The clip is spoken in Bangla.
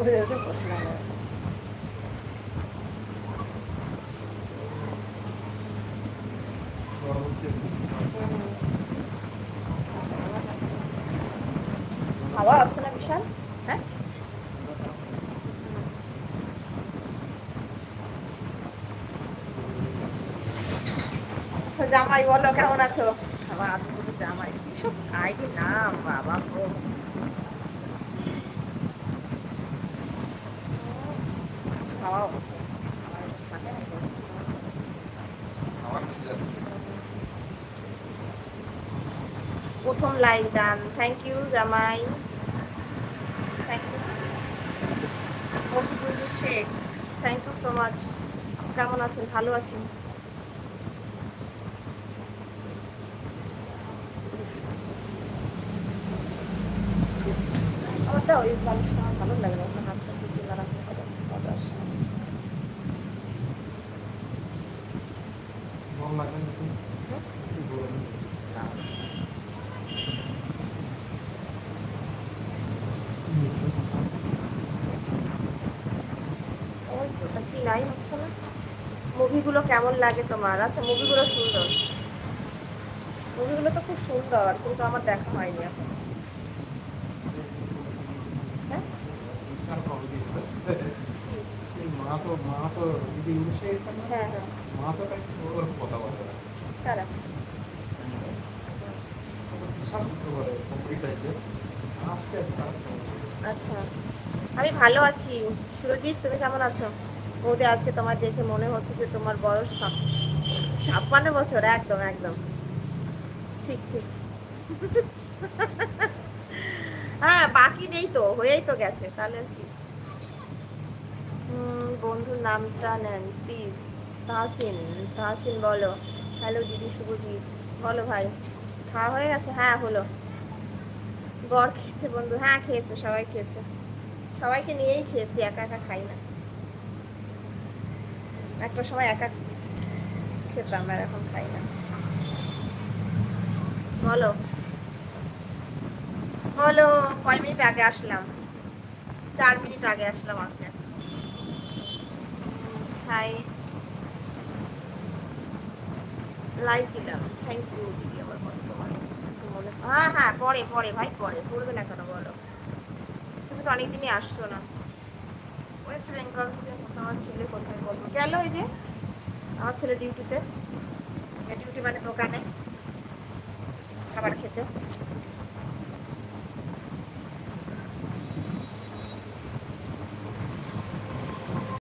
উঠে উঠে বসলাম। হাওয়া হচ্ছে না বিশাল? হ্যাঁ, জামাই বলো কেমন আছো? আমার আদর জামাই, কি সব আইডি নাম বাবা গো। হাওয়া হচ্ছে, প্রথম লাইক ডান, থ্যাংক ইউ জামাই, thank you Sheikh, thank you so much. কেমন আছেন? ভালো আছেন? আমার তো ওই মানুষটা আমার ভালো লাগে না, আপনার হাতটা কিছু না রাখতে পারে মজা আসে। ওই তো কি লাইন হচ্ছে না। মুভিগুলো কেমন লাগে তোমার? আচ্ছা, মুভিগুলো সুন্দর, মুভিগুলো তো খুব সুন্দর, কিন্তু আমার দেখা হয়নি এখন। হ্যাঁ, হ্যাঁ, হ্যাঁ, কারা? আচ্ছা, আমি ভালো আছি। সুরজিৎ, তুমি কেমন আছো? বৌদি, আজকে তোমার দেখে মনে হচ্ছে যে তোমার বয়স 56 বছর। একদম একদম ঠিক ঠিক। হ্যাঁ, বাকি নেই তো, হয়েই তো গেছে, তাহলে কি। বন্ধুর নামটা নেন প্লিজ। তাহসিন, তাহসিন বলো। হ্যালো দিদি শুভজিৎ, বলো ভাই। খাওয়া হয়ে গেছে? হ্যাঁ হলো। বর খেয়েছে বন্ধু? হ্যাঁ খেয়েছে, সবাই খেয়েছে, সবাইকে নিয়েই খেয়েছি, একা একা খাই না। একটা সময় একা খেতাম, আর এখন খাই না। বলো বলো, কয় মিনিট আগে আসলাম? 4 মিনিট আগে আসলাম আজকে। হাই, লাইক দিলাম, থ্যাংক ইউ দিদি। আমার কথা তোমার মনে, হ্যাঁ হ্যাঁ, পরে পরে ভাই, পরে পড়বে না কেন বলো? তুমি তো অনেকদিনই আসছো না। ওয়েস্ট বেঙ্গল সে আমার ছেলে কোথায় বলবো গেল? এই যে আমার ছেলে ডিউটিতে, ডিউটি মানে দোকানে খাবার খেতে।